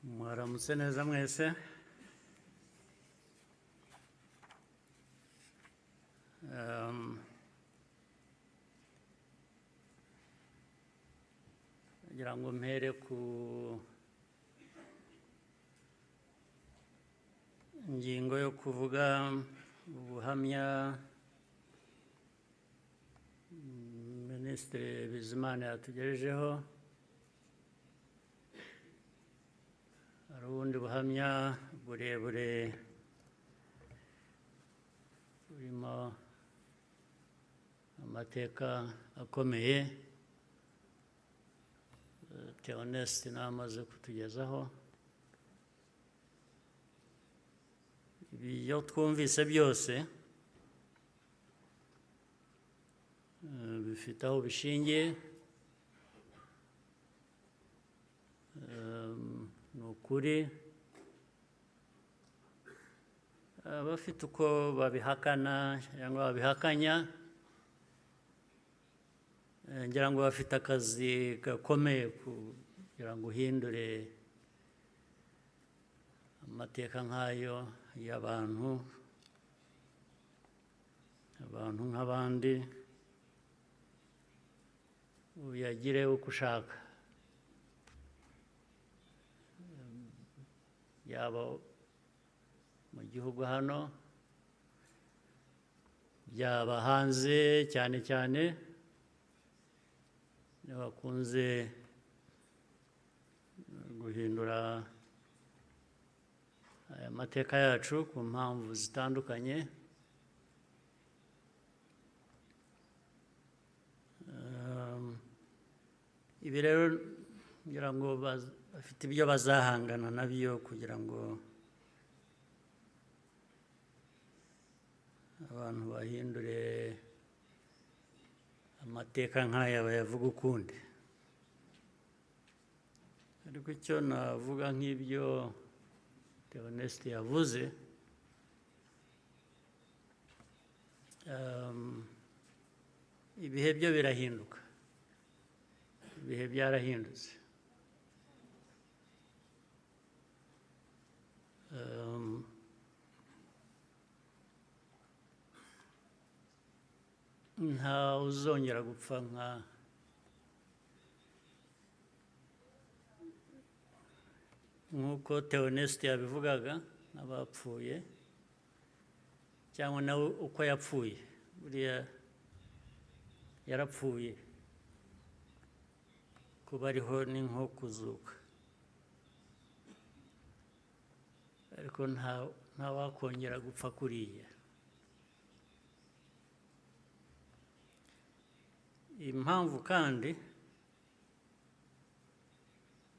Mwaramutse neza mwese. Ngira ngo mpere ku ngingo yo kuvuga ubuhamya Minisitiri Bizimana yatugejejeho. Hari ubundi buhamya burebure burimo amateka akomeye Theoneste namaze kutugezaho. Ibyo twumvise byose bifite aho bishingiye. Ni ukuri abafite uko babihakana cyangwa babihakanya, ngira ngo bafite akazi gakomeye kugira ngo uhindure amateka nk'ayo y'abantu nk'abandi, uyagire uko ushaka, yaba mu gihugu hano byaba hanze, cyane cyane bakunze guhindura aya mateka yacu ku mpamvu zitandukanye. Ibi rero ngira ngo bafite ibyo bazahangana nabyo kugira ngo abantu bahindure amateka nk'aya bayavuga ukundi. Ariko icyo navuga nk'ibyo Theoneste yavuze, ibihe byo birahinduka, ibihe byarahindutse. Nta uzongera gupfa nk'uko Theoneste yabivugaga, n'abapfuye cyangwa nawe uko yapfuye. Buriya yarapfuye, kuba ariho ni nko kuzuka, ariko nta wakongera gupfa kuriya. Impamvu kandi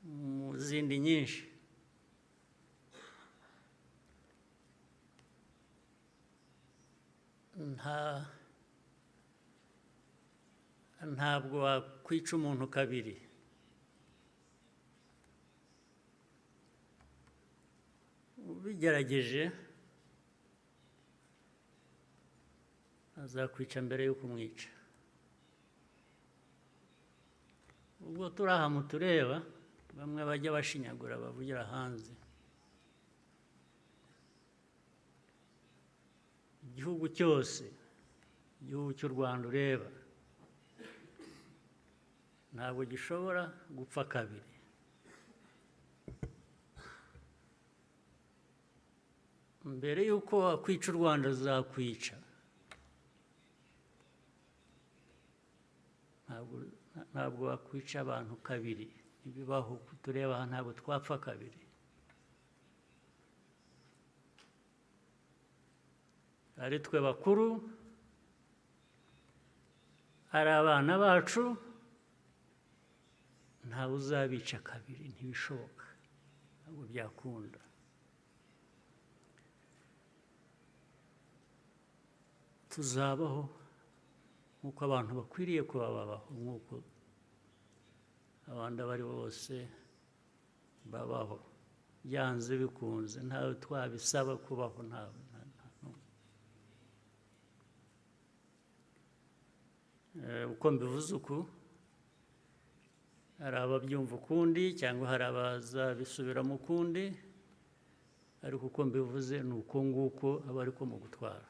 mu zindi nyinshi ntabwo wakwica umuntu kabiri. Ubigerageje azakwica mbere y'uko umwica. Ubwo turi aha mutureba, bamwe bajya bashinyagura bavugira hanze. Igihugu cyose, igihugu cy'u Rwanda ureba, ntabwo gishobora gupfa kabiri. Mbere y'uko wakwica u Rwanda ruzakwica. Ntabwo wakwica abantu kabiri, ntibibaho. Tureba aha ntabwo twapfa kabiri. Ari twe bakuru, ari abana bacu, ntawe uzabica kabiri, ntibishoboka, ntabwo byakunda. Tuzabaho nk'uko abantu bakwiriye kuba babaho, nk'uko abandi abo ari bo bose babaho, byanze bikunze. Ntawe twabisaba kubaho, ntawe. Uko mbivuze uku, hari ababyumva ukundi cyangwa hari abazabisubiramo ukundi, ariko uko mbivuze ni uko nguko aba ariko mu gutwara.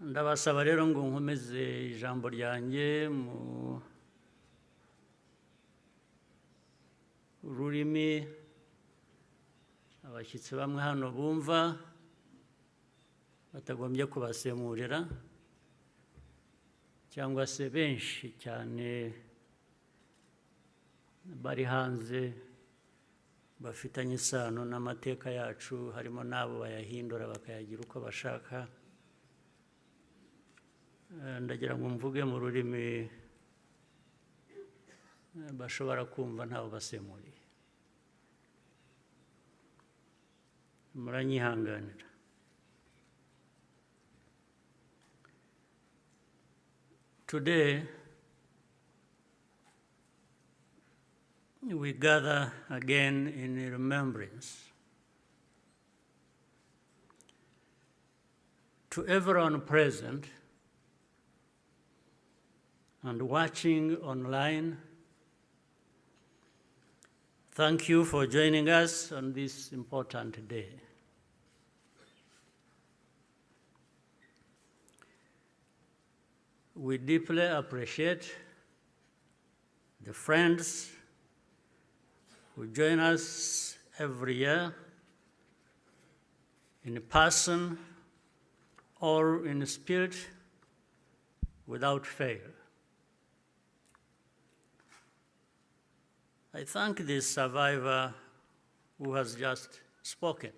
Ndabasaba rero ngo nkomeze ijambo ryanjye mu rurimi abashyitsi bamwe hano bumva batagombye kubasemurira, cyangwa se benshi cyane bari hanze bafitanye isano n'amateka yacu, harimo n'abo bayahindura bakayagira uko bashaka. Ndagira ngo mvuge mu rurimi bashobora kumva ntawe basemuriye. Muranyihanganira. Today, we gather again in remembrance to everyone present and watching online. Thank you for joining us on this important day. We deeply appreciate the friends who join us every year in person or in spirit without fail. I thank the survivor who has just spoken.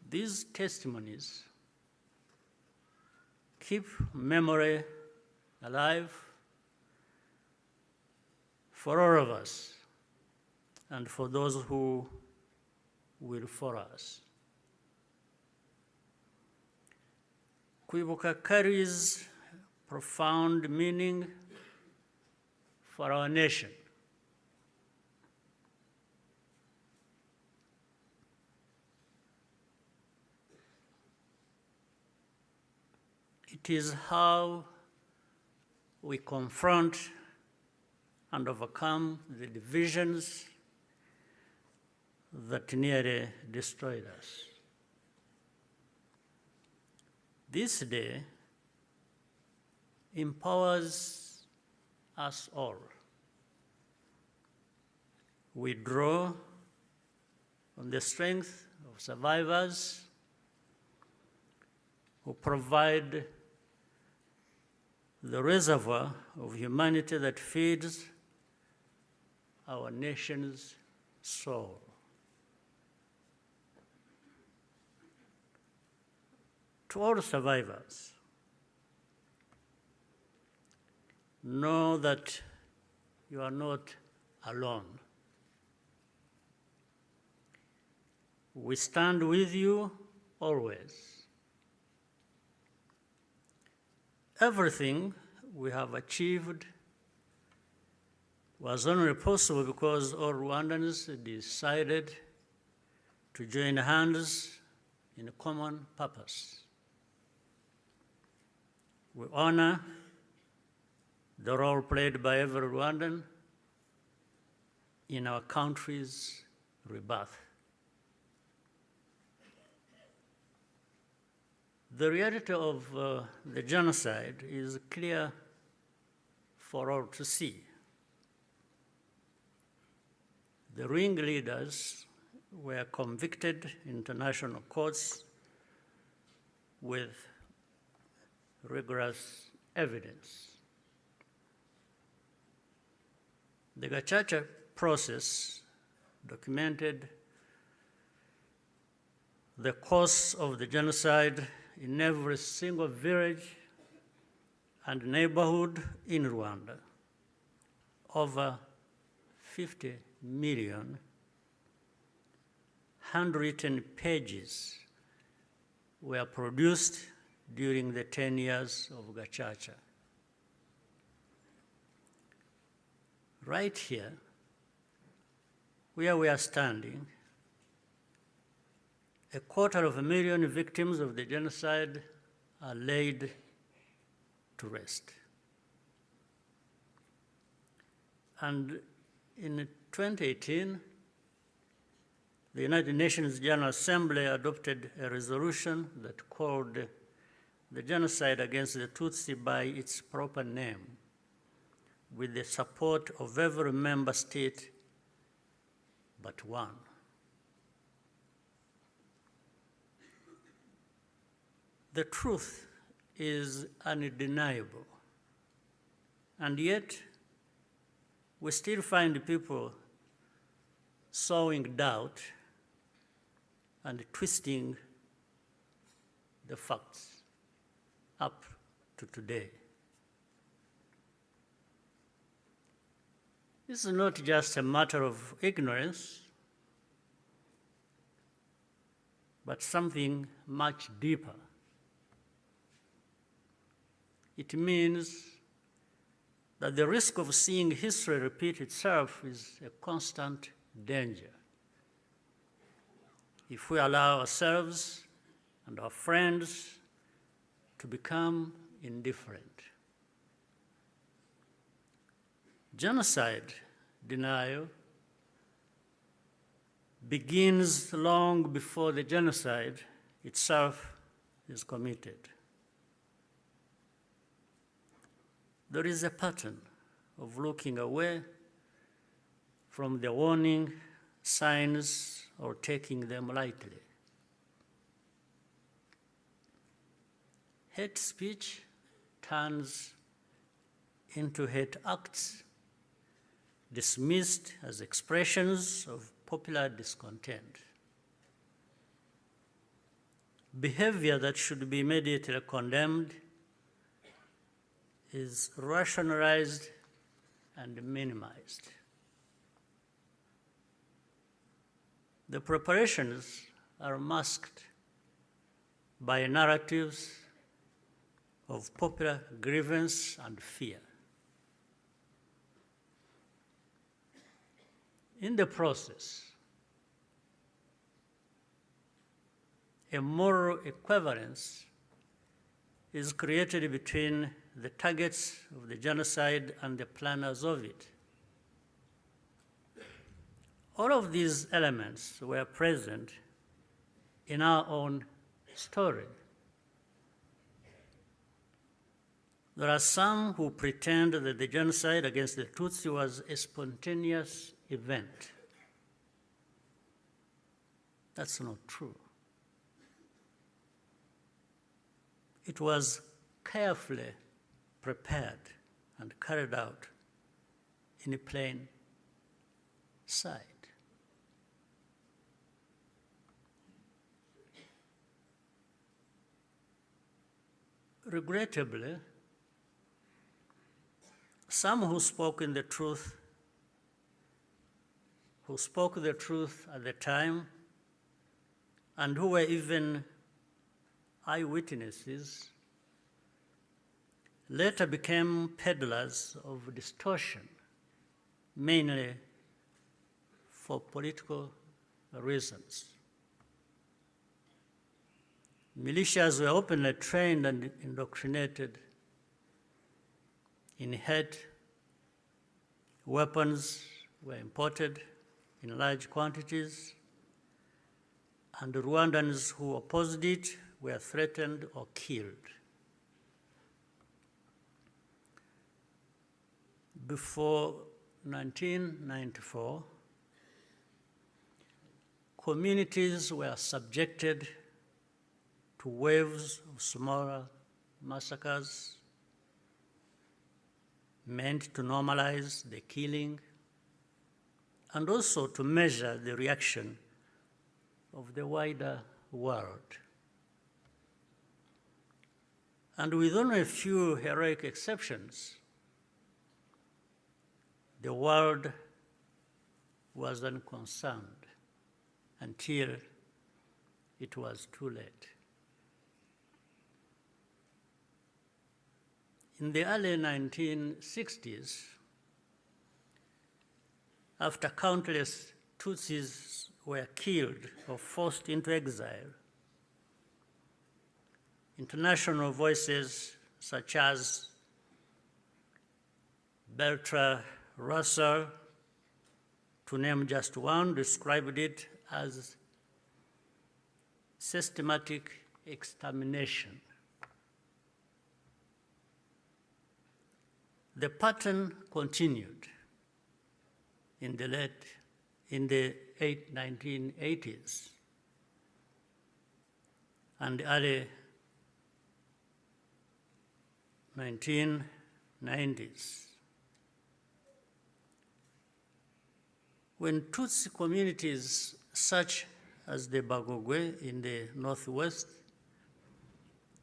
These testimonies keep memory alive for all of us and for those who will follow us. KWIBUKA carries profound meaning for our nation. It is how we confront and overcome the divisions that nearly destroyed us. This day empowers us all. We draw on the strength of survivors who provide the reservoir of humanity that feeds our nation's soul. To all survivors, know that you are not alone. We stand with you always. Everything we have achieved was only possible because all Rwandans decided to join hands in a common purpose. We honor the role played by every Rwandan in our country's rebirth. The reality of the genocide is clear for all to see. The ringleaders were convicted in international courts with rigorous evidence. The Gacaca process documented the course of the genocide in every single village and neighborhood in Rwanda. Over 50 million handwritten pages were produced during the 10 years of Gacaca. Right here, where we are standing, 250,000 victims of the genocide are laid to rest. And in 2018, the United Nations General Assembly adopted a resolution that called the genocide against the Tutsi by its proper name, with the support of every member state but one. The truth is undeniable, and yet we still find people sowing doubt and twisting the facts up to today. This is not just a matter of ignorance, but something much deeper. It means that the risk of seeing history repeat itself is a constant danger. If we allow ourselves and our friends to become indifferent. Genocide denial begins long before the genocide itself is committed. There is a pattern of looking away from the warning signs or taking them lightly. Hate speech turns into hate acts, dismissed as expressions of popular discontent. Behavior that should be immediately condemned is rationalized and minimized. The preparations are masked by narratives of popular grievance and fear. In the process, a moral equivalence is created between the targets of the genocide and the planners of it. All of these elements were present in our own story. There are some who pretend that the genocide against the Tutsi was a spontaneous event. That's not true. It was carefully prepared and carried out in plain sight. Regrettably, some who spoke the truth at the time and who were even eyewitnesses later became peddlers of distortion, mainly for political reasons. Militias were openly trained and indoctrinated in hate. Weapons were imported in large quantities, and Rwandans who opposed it were threatened or killed. Before 1994, communities were subjected to waves of smaller massacres meant to normalize the killing and also to measure the reaction of the wider world. And with only a few heroic exceptions, the world was unconcerned until it was too late. In the early 1960s, after countless Tutsis were killed or forced into exile, international voices such as Bertrand Russell, to name just one, described it as systematic extermination. The pattern continued in the 1980s and early 1990s. When Tutsi communities such as the Bagogwe in the northwest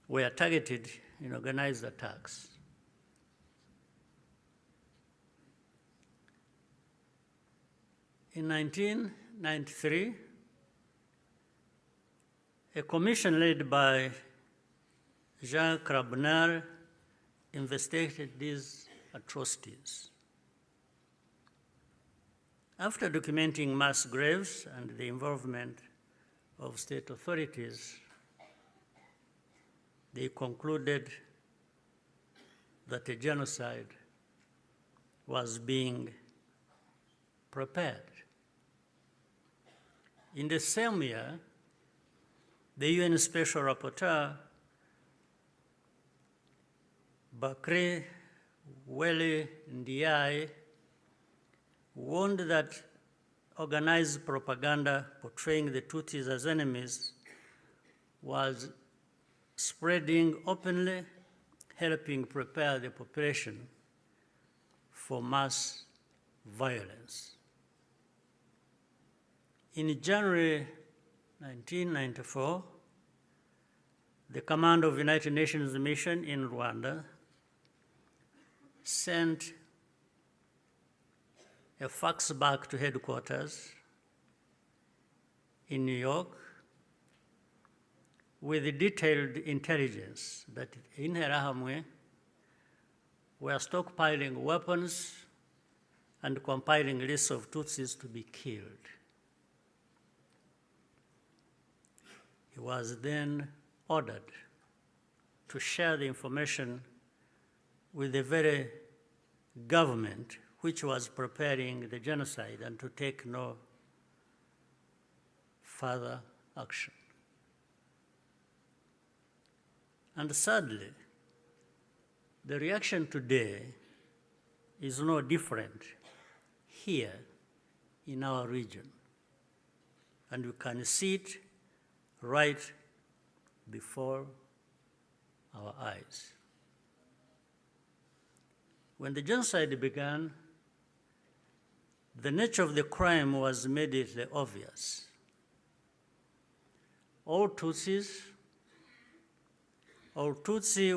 were targeted in organized attacks, in 1993, a commission led by Jean Crabonnier investigated these atrocities. After documenting mass graves and the involvement of state authorities, they concluded that a genocide was being prepared. In the same year, the UN Special Rapporteur, Bakri Weli Ndiaye, warned that organized propaganda portraying the Tutsis as enemies was spreading openly, helping prepare the population for mass violence. In January 1994, the Command of the United Nations Mission in Rwanda sent a fax back to headquarters in New York with detailed intelligence that in Interahamwe were stockpiling weapons and compiling lists of Tutsis to be killed. He was then ordered to share the information with the very government which was preparing the genocide and to take no further action. And sadly, the reaction today is no different here in our region. And you can see it right before our eyes. When the genocide began, the nature of the crime was immediately obvious. All Tutsi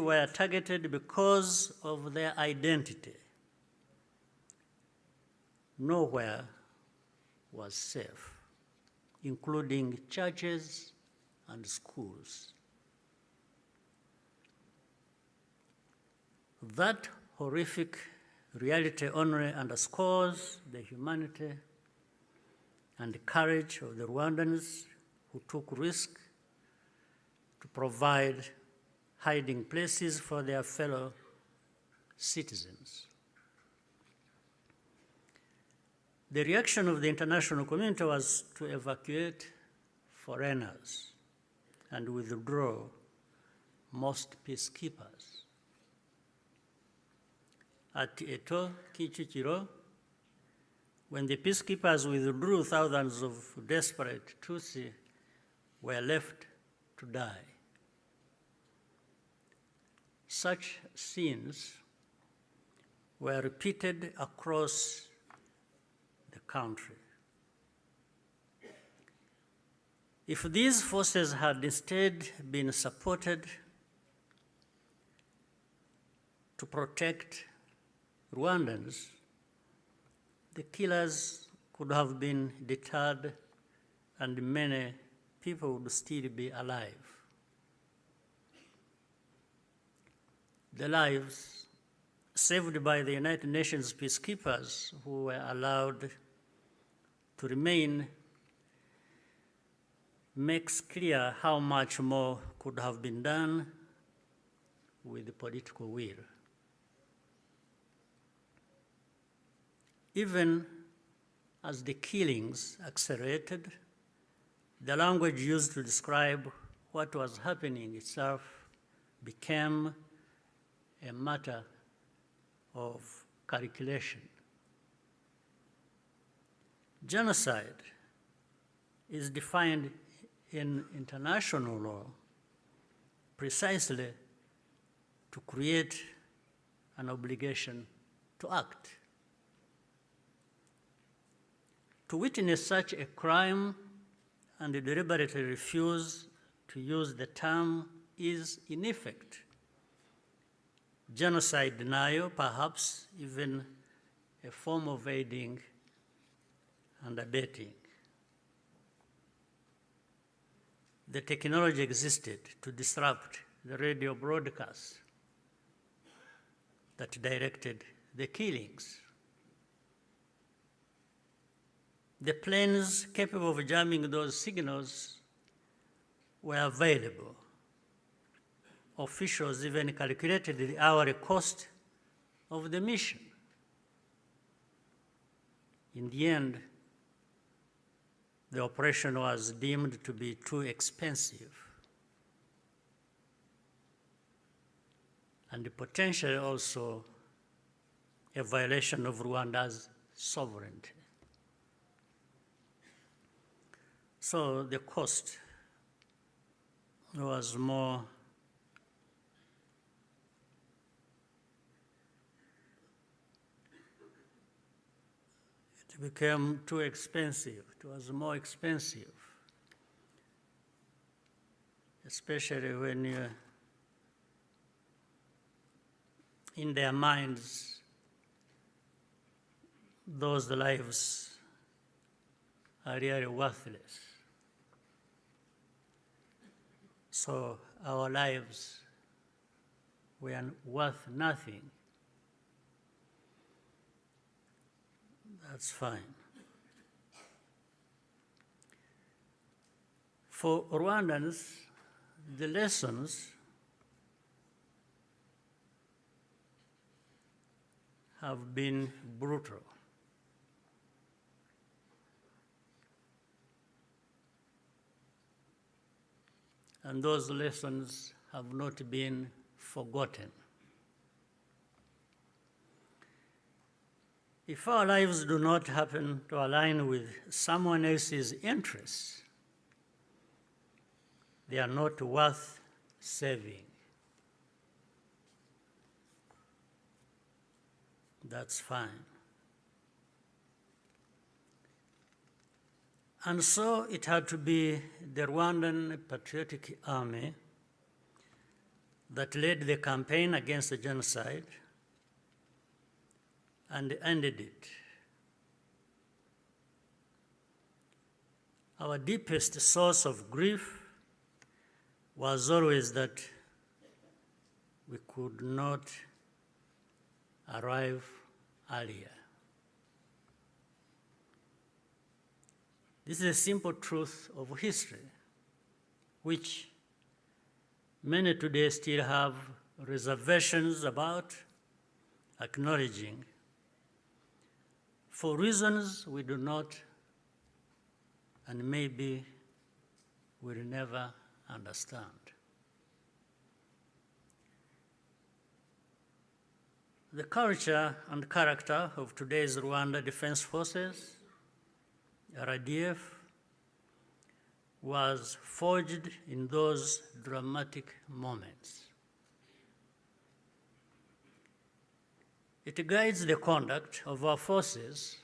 were targeted because of their identity. Nowhere was safe, including churches and schools. That horrific reality only underscores the humanity and the courage of the Rwandans who took risk to provide hiding places for their fellow citizens. The reaction of the international community was to evacuate foreigners and withdraw most peacekeepers. At Eto, Kichikiro, when the peacekeepers withdrew, thousands of desperate Tutsi were left to die. Such scenes were repeated across the country. If these forces had instead been supported to protect Rwandans, the killers could have been deterred and many people would still be alive. The lives saved by the United Nations peacekeepers who were allowed to remain makes clear how much more could have been done with political will. Even as the killings accelerated, the language used to describe what was happening itself became a matter of calculation. Genocide is defined in international law precisely to create an obligation to act. To witness such a crime and deliberately refuse to use the term is, in effect, genocide denial, perhaps even a form of aiding and abetting. The technology existed to disrupt the radio broadcasts that directed the killings. The planes capable of jamming those signals were available. Officials even calculated the hourly cost of the mission. In the end, the operation was deemed to be too expensive and potentially also a violation of Rwanda's sovereignty. So the cost was more it became too expensive. It was more expensive, especially when in their minds, those lives are really worthless. So our lives were worth nothing. That's fine. For Rwandans, the lessons have been brutal. And those lessons have not been forgotten. If our lives do not happen to align with someone else's interests, they are not worth saving. That's fine. And so it had to be the Rwandan Patriotic Army that led the campaign against the genocide and ended it. Our deepest source of grief was always that we could not arrive earlier. This is a simple truth of history, which many today still have reservations about acknowledging, for reasons we do not and maybe will never understand. The culture and character of today's Rwanda Defense Forces, RDF, was forged in those dramatic moments. It guides the conduct of our forces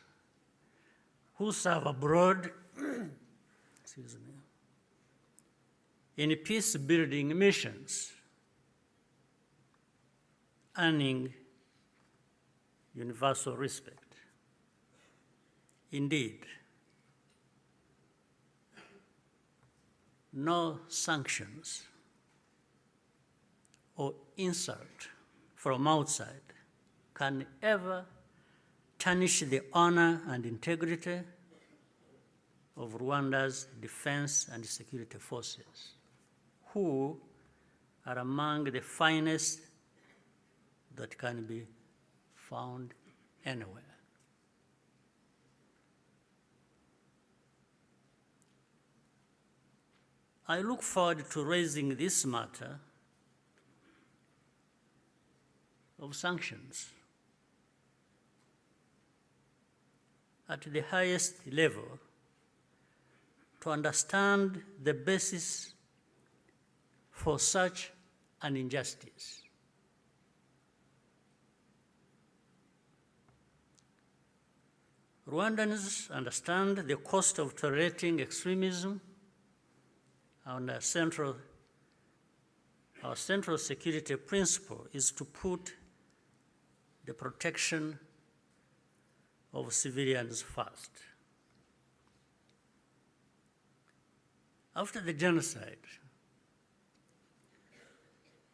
who serve abroad excuse me, in peace-building missions, earning universal respect. Indeed, no sanctions or insult from outside can ever tarnish the honor and integrity of Rwanda's defense and security forces, who are among the finest that can be found anywhere. I look forward to raising this matter of sanctions at the highest level to understand the basis for such an injustice. Rwandans understand the cost of tolerating extremism, and our central security principle is to put the protection of civilians first. After the genocide,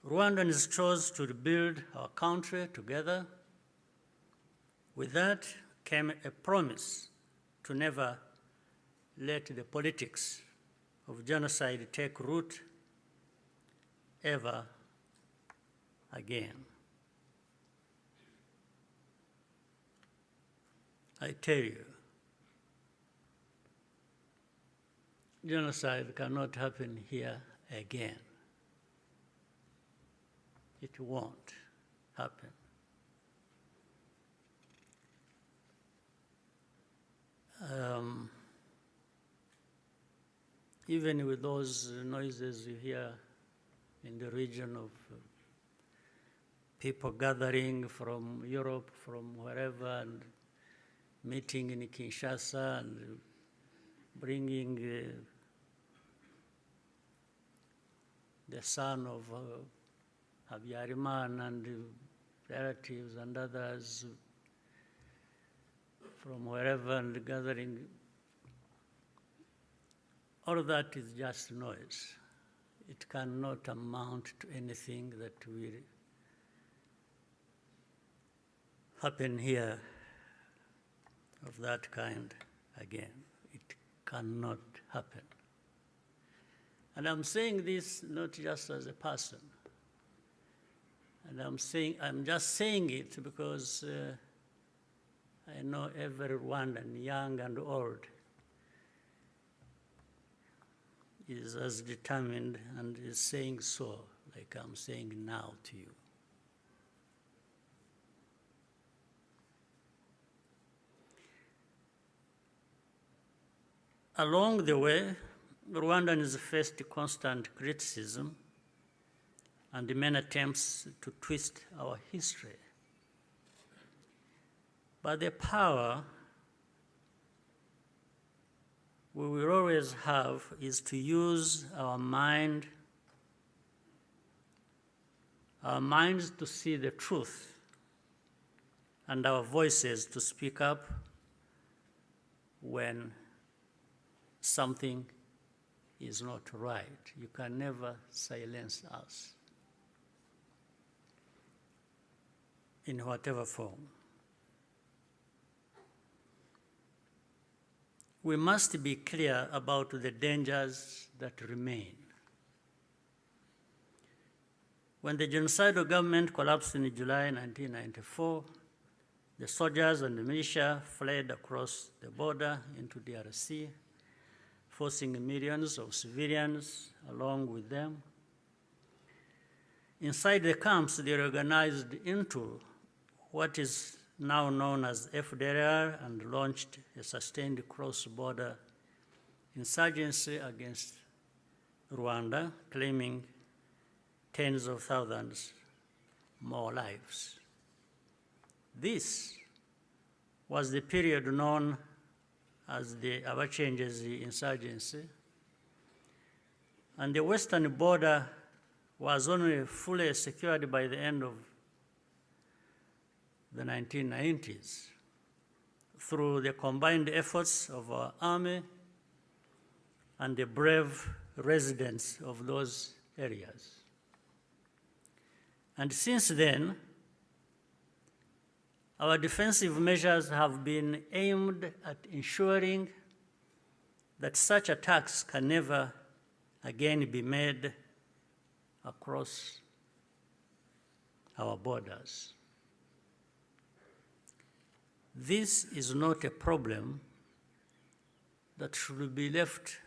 Rwandans chose to rebuild our country together. With that came a promise to never let the politics of genocide take root ever again. I tell you, genocide cannot happen here again. It won't happen. Even with those noises you hear in the region of people gathering from Europe, from wherever, and meeting in Kinshasa and bringing the son of Habyarimana and relatives and others from wherever and gathering. All of that is just noise. It cannot amount to anything that will happen here of that kind again. It cannot happen. And I'm saying this not just as a person. And I'm just saying it because I know every Rwandan, young and old, is as determined and is saying so, like I'm saying now to you. Along the way, Rwandans faced constant criticism and many attempts to twist our history. But the power we will always have is to use our minds to see the truth, and our voices to speak up when something is not right. You can never silence us in whatever form. We must be clear about the dangers that remain. When the genocidal government collapsed in July 1994, the soldiers and the militia fled across the border into DRC, forcing millions of civilians along with them. Inside the camps, they were organized into what is now known as FDLR and launched a sustained cross-border insurgency against Rwanda, claiming tens of thousands more lives. This was the period known as the Abacengezi insurgency, and the western border was only fully secured by the end of the 1990s through the combined efforts of our army and the brave residents of those areas. And since then, our defensive measures have been aimed at ensuring that such attacks can never again be made across our borders. This is not a problem that should be left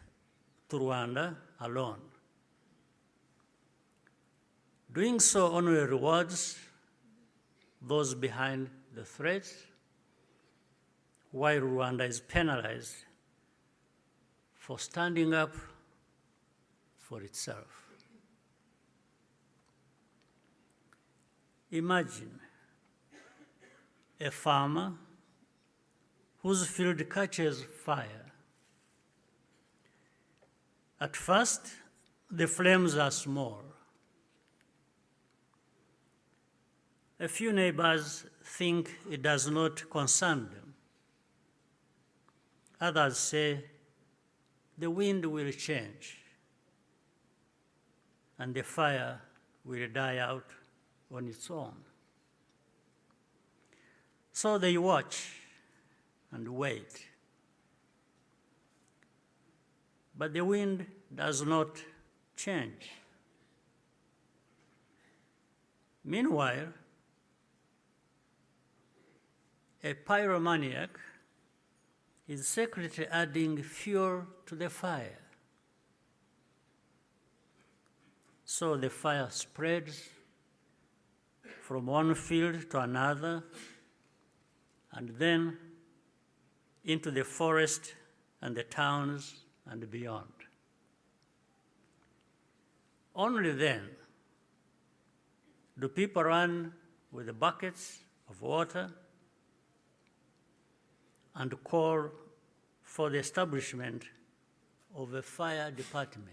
to Rwanda alone. Doing so only rewards those behind the threats, while Rwanda is penalized for standing up for itself. Imagine a farmer whose field catches fire. At first, the flames are small. A few neighbors think it does not concern them. Others say the wind will change and the fire will die out on its own. So they watch and wait. But the wind does not change. Meanwhile, a pyromaniac is secretly adding fuel to the fire. So the fire spreads from one field to another, and then into the forest and the towns and beyond. Only then do people run with the buckets of water and call for the establishment of a fire department.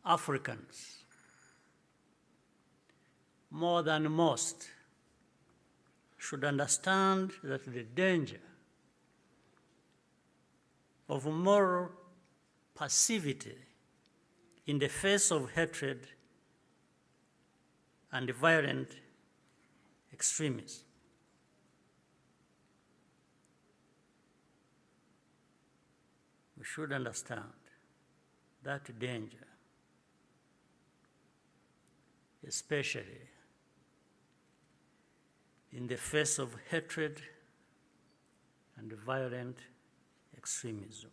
Africans, more than most, should understand that the danger of moral passivity in the face of hatred and violent extremism. We should understand that danger, especially in the face of hatred and violent extremism.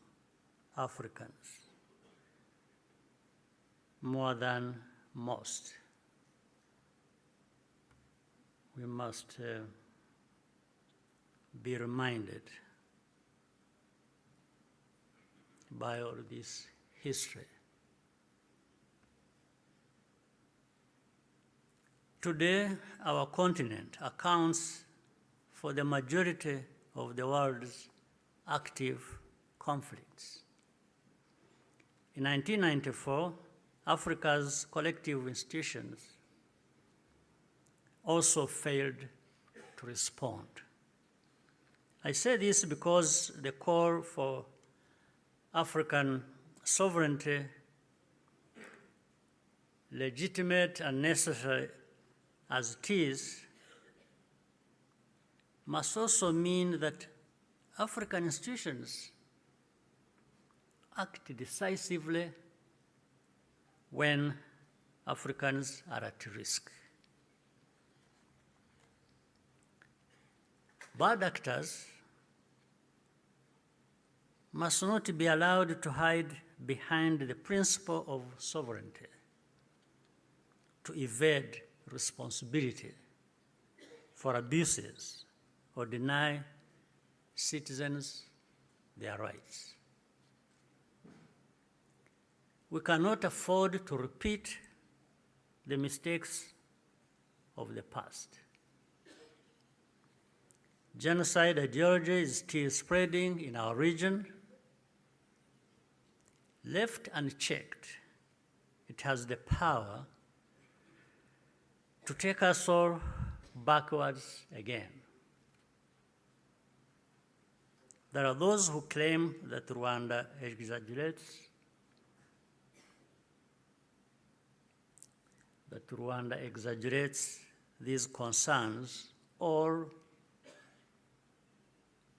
Africans, more than most, we must be reminded by all this history. Today, our continent accounts for the majority of the world's active conflicts. In 1994, Africa's collective institutions also failed to respond. I say this because the call for African sovereignty, legitimate and necessary as it is, must also mean that African institutions act decisively when Africans are at risk. Bad actors must not be allowed to hide behind the principle of sovereignty, to evade responsibility for abuses or deny citizens their rights. We cannot afford to repeat the mistakes of the past. Genocide ideology is still spreading in our region. Left unchecked, it has the power to take us all backwards again. There are those who claim that Rwanda exaggerates, these concerns, or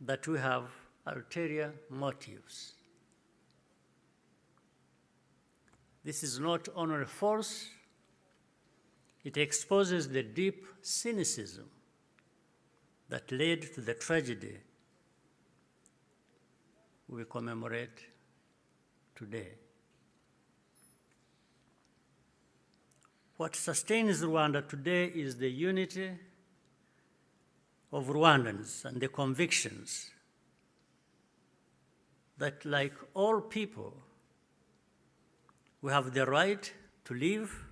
that we have ulterior motives. This is not only false, It exposes the deep cynicism that led to the tragedy we commemorate today. What sustains Rwanda today is the unity of Rwandans and the convictions that, like all people, we have the right to live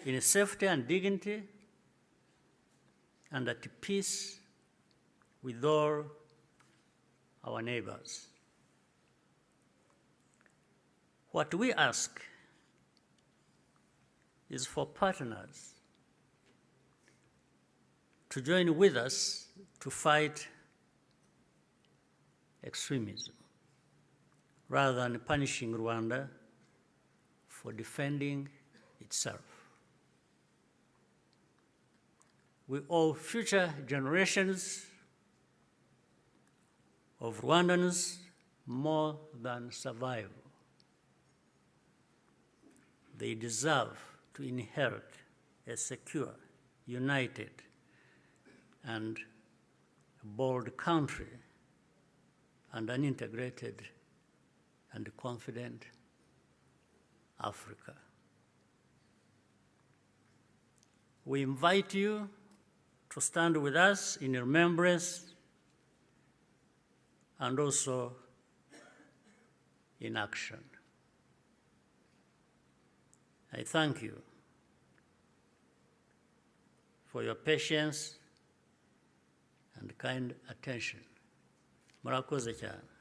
in safety and dignity and at peace with all our neighbors. What we ask is for partners to join with us to fight extremism, rather than punishing Rwanda for defending itself. We owe future generations of Rwandans more than survival. They deserve to inherit a secure, united, and bold country and an integrated and confident Africa. We invite you to stand with us in remembrance and also in action. I thank you for your patience and kind attention. Murakoze cyane.